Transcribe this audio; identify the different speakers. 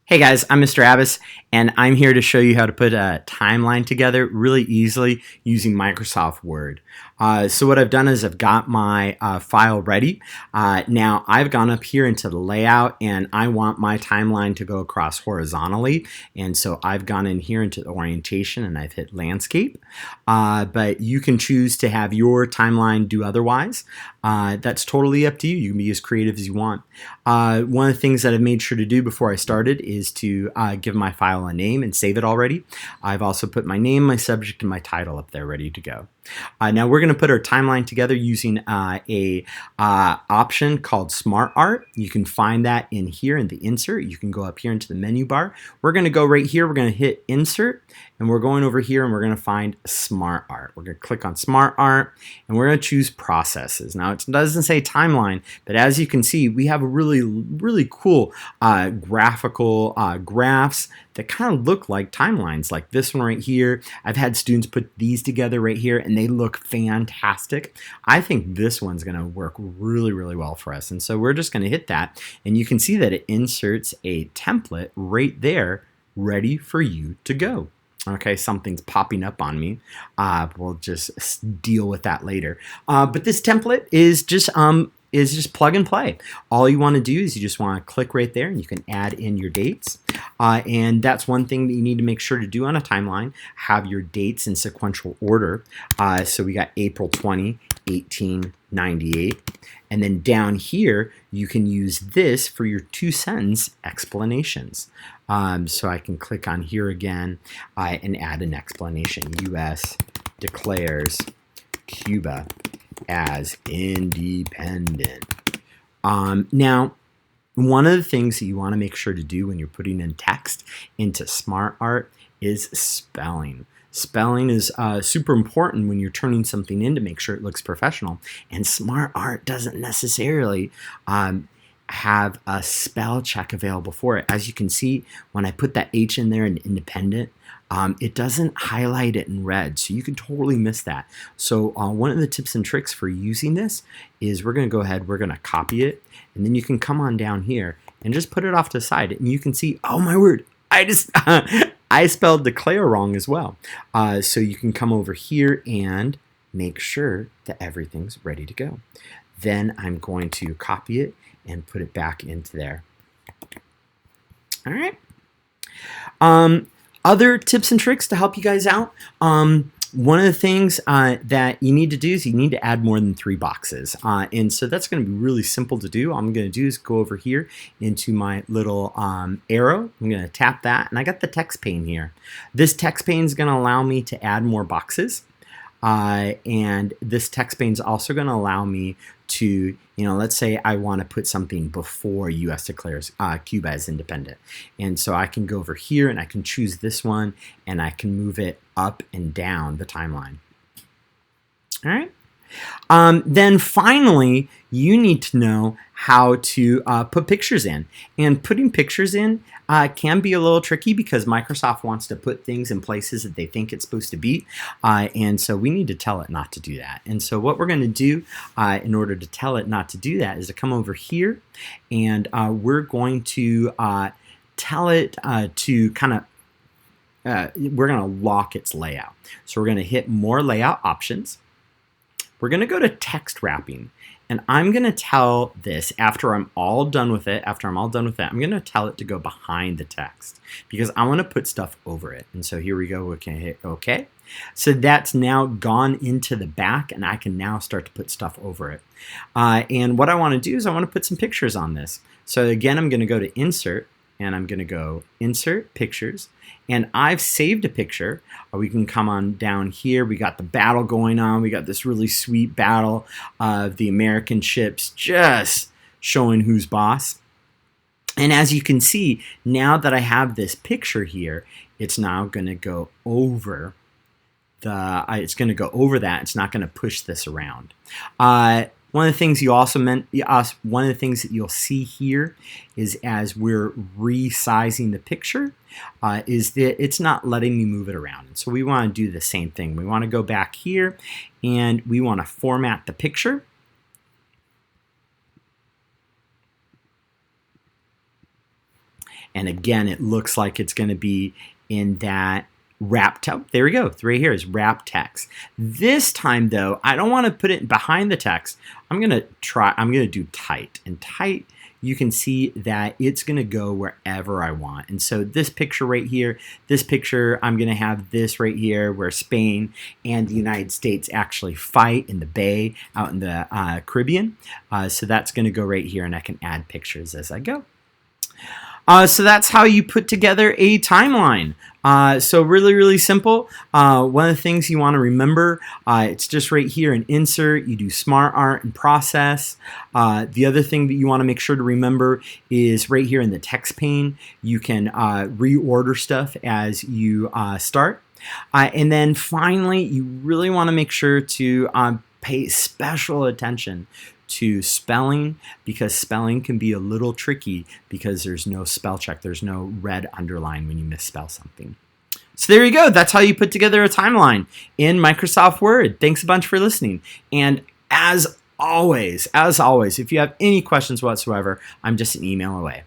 Speaker 1: Hey guys, I'm Mr. Abbas, and I'm here to show you how to put a timeline together really easily using Microsoft Word. So what I've done is I've got my file ready. Now I've gone up here into the layout, and I want my timeline to go across horizontally. And so I've gone in here into the orientation, and I've hit landscape. But you can choose to have your timeline do otherwise. That's totally up to you. You can be as creative as you want. One of the things that I've made sure to do before I started is to give my file a name and save it already. I've also put my name, my subject, and my title up there ready to go. Now we're going to put our timeline together using a option called Smart Art. You can find that in here in the insert. You can go up here into the menu bar. We're going to go right here. We're going to hit insert, and we're going over here and we're going to find Smart Art. We're going to click on Smart Art, and we're going to choose processes. Now it doesn't say timeline, but as you can see, we have a really cool graphical graphs that kind of look like timelines, like this one right here. I've had students put these together right here, and they look fantastic. I think this one's going to work really well for us, and so we're just going to hit that, and you can see that it inserts a template right there ready for you to go. Okay, something's popping up on me. We'll just deal with that later. But this template is just plug and play. All you want to do is you just want to click right there, and you can add in your dates. And that's one thing that you need to make sure to do on a timeline. Have your dates in sequential order. So we got April 20, 1898. And then down here, you can use this for your 2-sentence explanations. So I can click on here again and add an explanation. U.S. declares Cuba as independent. Now, one of the things that you want to make sure to do when you're putting in text into Smart Art is spelling. Spelling is super important when you're turning something in to make sure it looks professional. And Smart Art doesn't necessarily have a spell check available for it. As you can see, when I put that H in there in independent, it doesn't highlight it in red, so you can totally miss that. So one of the tips and tricks for using this is we're going to go ahead, we're going to copy it, and then you can come on down here and just put it off to the side, and you can see, oh my word, I just I spelled declare wrong as well. So you can come over here and make sure that everything's ready to go. Then I'm going to copy it and put it back into there. All right. Other tips and tricks to help you guys out. One of the things that you need to do is you need to add more than 3 boxes. And so that's going to be really simple to do. All I'm going to do is go over here into my little arrow. I'm going to tap that, and I got the text pane here. This text pane is going to allow me to add more boxes. And this text pane is also going to allow me to, let's say I want to put something before U.S. declares Cuba as independent. And so I can go over here and I can choose this one, and I can move it up and down the timeline. All right. Then finally, you need to know how to put pictures in. And putting pictures in can be a little tricky because Microsoft wants to put things in places that they think it's supposed to be. And so we need to tell it not to do that. And so what we're going to do in order to tell it not to do that is to come over here, and we're going to tell it to kind of we're going to lock its layout. So we're going to hit more layout options. We're going to go to text wrapping, and I'm going to tell this after I'm all done with it. I'm going to tell it to go behind the text because I want to put stuff over it. And so here we go. We can hit OK. So that's now gone into the back, and I can now start to put stuff over it. And what I want to do is I want to put some pictures on this. So again, I'm going to go to Insert, and I'm going to go Insert Pictures, and I've saved a picture. We can come on down here. We got the battle going on. We got this really sweet battle of the American ships just showing who's boss. And as you can see, now that I have this picture here, it's now going to go over that. It's not going to push this around. One of the things one of the things that you'll see here is as we're resizing the picture is that it's not letting me move it around. And so we want to do the same thing. We want to go back here, and we want to format the picture. And again, it looks like it's going to be in that wrap text. There we go. Right here is wrap text. This time though, I don't want to put it behind the text. I'm going to do tight. And tight, you can see that it's going to go wherever I want. And so this picture right here, this picture, I'm going to have this right here where Spain and the United States actually fight in the bay out in the Caribbean. So that's going to go right here, and I can add pictures as I go. So that's how you put together a timeline. So really, really simple. One of the things you want to remember, it's just right here in Insert. You do Smart Art and Process. The other thing that you want to make sure to remember is right here in the text pane, you can reorder stuff as you start. And then finally, you really want to make sure to pay special attention to spelling, because spelling can be a little tricky because there's no spell check. There's no red underline when you misspell something. So there you go. That's how you put together a timeline in Microsoft Word. Thanks a bunch for listening. And as always, if you have any questions whatsoever, I'm just an email away.